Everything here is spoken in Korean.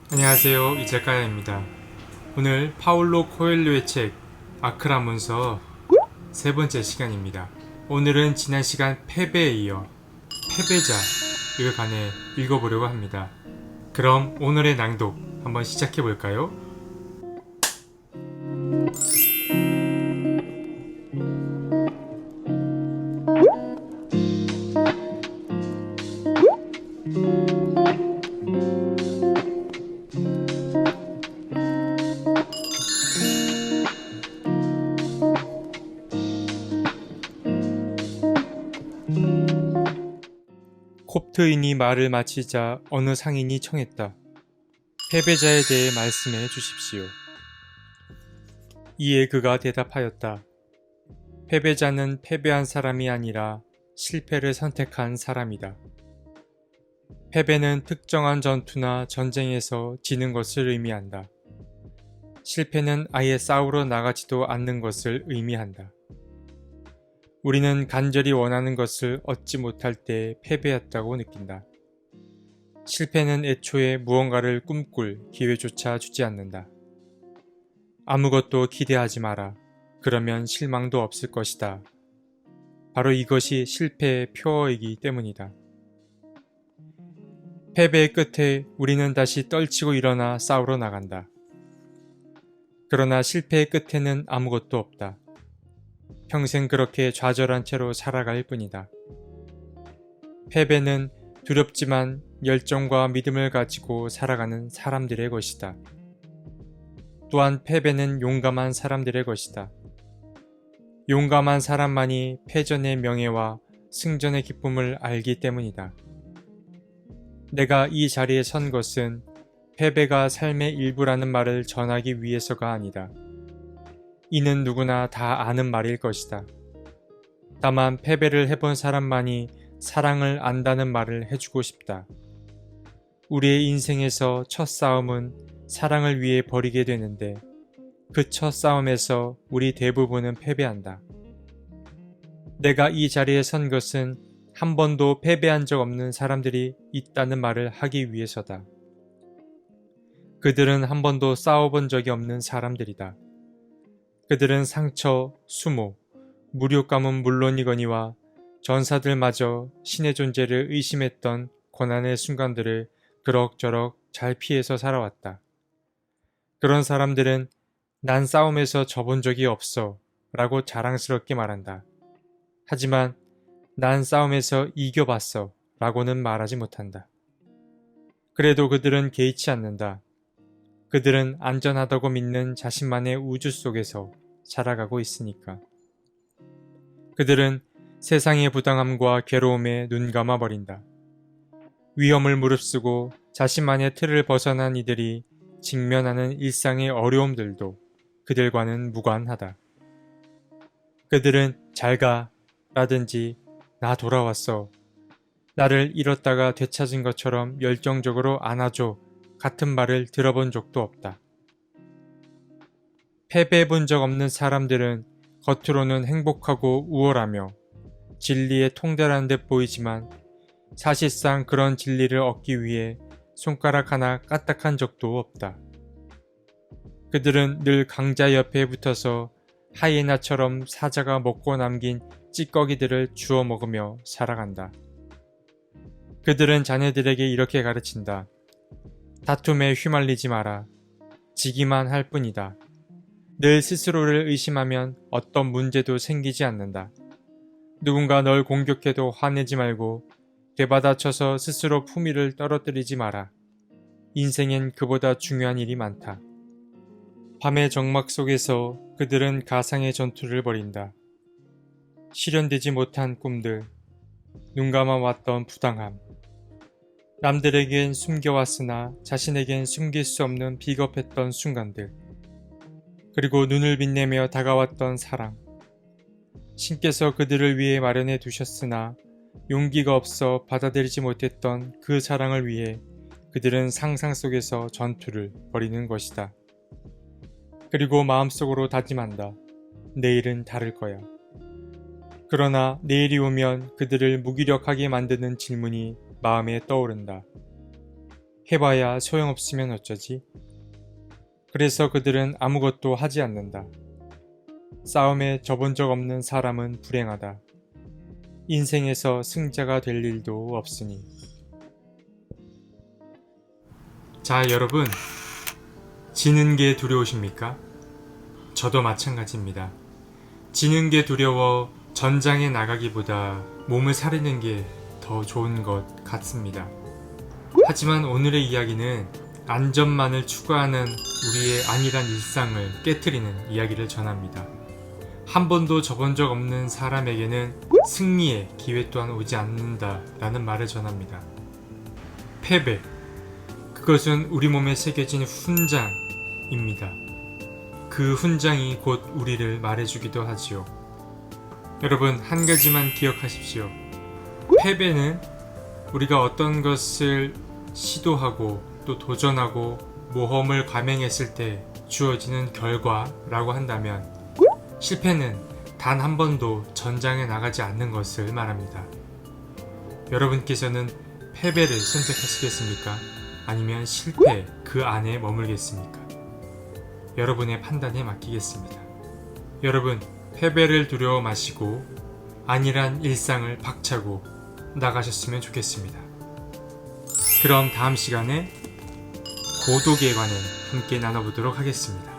안녕하세요, 이작가야입니다. 오늘 파울로 코엘료의 책 아크라 문서 세 번째 시간입니다. 오늘은 지난 시간 패배에 이어 패배자에 관해 읽어보려고 합니다. 그럼 오늘의 낭독 한번 시작해 볼까요? 콥트인이 말을 마치자 어느 상인이 청했다. 패배자에 대해 말씀해 주십시오. 이에 그가 대답하였다. 패배자는 패배한 사람이 아니라 실패를 선택한 사람이다. 패배는 특정한 전투나 전쟁에서 지는 것을 의미한다. 실패는 아예 싸우러 나가지도 않는 것을 의미한다. 우리는 간절히 원하는 것을 얻지 못할 때 패배했다고 느낀다. 실패는 애초에 무언가를 꿈꿀 기회조차 주지 않는다. 아무것도 기대하지 마라. 그러면 실망도 없을 것이다. 바로 이것이 실패의 표어이기 때문이다. 패배의 끝에 우리는 다시 떨치고 일어나 싸우러 나간다. 그러나 실패의 끝에는 아무것도 없다. 평생 그렇게 좌절한 채로 살아갈 뿐이다. 패배는 두렵지만 열정과 믿음을 가지고 살아가는 사람들의 것이다. 또한 패배는 용감한 사람들의 것이다. 용감한 사람만이 패전의 명예와 승전의 기쁨을 알기 때문이다. 내가 이 자리에 선 것은 패배가 삶의 일부라는 말을 전하기 위해서가 아니다. 이는 누구나 다 아는 말일 것이다. 다만 패배를 해본 사람만이 사랑을 안다는 말을 해주고 싶다. 우리의 인생에서 첫 싸움은 사랑을 위해 벌이게 되는데 그 첫 싸움에서 우리 대부분은 패배한다. 내가 이 자리에 선 것은 한 번도 패배한 적 없는 사람들이 있다는 말을 하기 위해서다. 그들은 한 번도 싸워본 적이 없는 사람들이다. 그들은 상처, 수모, 무력감은 물론이거니와 전사들마저 신의 존재를 의심했던 고난의 순간들을 그럭저럭 잘 피해서 살아왔다. 그런 사람들은 난 싸움에서 져본 적이 없어 라고 자랑스럽게 말한다. 하지만 난 싸움에서 이겨봤어 라고는 말하지 못한다. 그래도 그들은 개의치 않는다. 그들은 안전하다고 믿는 자신만의 우주 속에서 살아가고 있으니까. 그들은 세상의 부당함과 괴로움에 눈 감아버린다. 위험을 무릅쓰고 자신만의 틀을 벗어난 이들이 직면하는 일상의 어려움들도 그들과는 무관하다. 그들은 잘 가 라든지 나 돌아왔어, 나를 잃었다가 되찾은 것처럼 열정적으로 안아줘 같은 말을 들어본 적도 없다. 패배해본 적 없는 사람들은 겉으로는 행복하고 우월하며 진리에 통달하는 듯 보이지만 사실상 그런 진리를 얻기 위해 손가락 하나 까딱한 적도 없다. 그들은 늘 강자 옆에 붙어서 하이에나처럼 사자가 먹고 남긴 찌꺼기들을 주워 먹으며 살아간다. 그들은 자네들에게 이렇게 가르친다. 다툼에 휘말리지 마라. 지기만 할 뿐이다. 늘 스스로를 의심하면 어떤 문제도 생기지 않는다. 누군가 널 공격해도 화내지 말고 되받아쳐서 스스로 품위를 떨어뜨리지 마라. 인생엔 그보다 중요한 일이 많다. 밤의 정막 속에서 그들은 가상의 전투를 벌인다. 실현되지 못한 꿈들, 눈 감아왔던 부당함, 남들에겐 숨겨왔으나 자신에겐 숨길 수 없는 비겁했던 순간들, 그리고 눈을 빛내며 다가왔던 사랑. 신께서 그들을 위해 마련해 두셨으나 용기가 없어 받아들이지 못했던 그 사랑을 위해 그들은 상상 속에서 전투를 벌이는 것이다. 그리고 마음속으로 다짐한다. 내일은 다를 거야. 그러나 내일이 오면 그들을 무기력하게 만드는 질문이 마음에 떠오른다. 해봐야 소용없으면 어쩌지? 그래서 그들은 아무것도 하지 않는다. 싸움에 져본 적 없는 사람은 불행하다. 인생에서 승자가 될 일도 없으니. 자, 여러분. 지는 게 두려우십니까? 저도 마찬가지입니다. 지는 게 두려워 전장에 나가기보다 몸을 사리는 게 더 좋은 것 같습니다. 하지만 오늘의 이야기는 안전만을 추구하는 우리의 안일한 일상을 깨트리는 이야기를 전합니다. 한 번도 져본 적 없는 사람에게는 승리의 기회 또한 오지 않는다라는 말을 전합니다. 패배, 그것은 우리 몸에 새겨진 훈장입니다. 그 훈장이 곧 우리를 말해주기도 하지요. 여러분, 한 가지만 기억하십시오. 패배는 우리가 어떤 것을 시도하고 또 도전하고 모험을 감행했을 때 주어지는 결과라고 한다면, 실패는 단 한 번도 전장에 나가지 않는 것을 말합니다. 여러분께서는 패배를 선택하시겠습니까? 아니면 실패 그 안에 머물겠습니까? 여러분의 판단에 맡기겠습니다. 여러분, 패배를 두려워 마시고 안일한 일상을 박차고 나가셨으면 좋겠습니다. 그럼 다음 시간에 고독에 관해 함께 나눠보도록 하겠습니다.